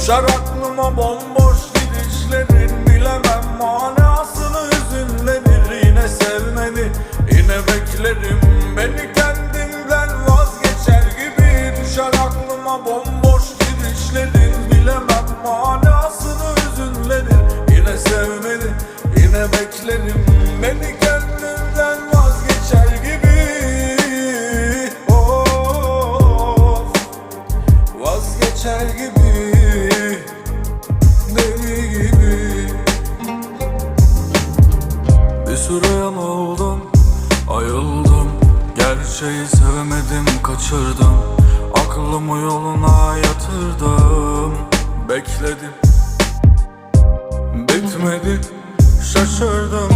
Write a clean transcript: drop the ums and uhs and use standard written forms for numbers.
Düşer aklıma bomboş gidişlerin, bilemem manasını hüzünlenir. Yine sevmeni, yine beklerim, beni kendimden vazgeçer gibi. Düşer aklıma bomboş gidişlerin, bilemem manasını hüzünlenir. Yine sevmeni, yine beklerim, beni kendimden vazgeçer gibi. Of, vazgeçer gibi, deli gibi. Bir süre yanıldım, ayıldım, gerçeği sevemedim, kaçırdım. Aklımı yoluna yatırdım, bekledim, bitmedi, şaşırdım.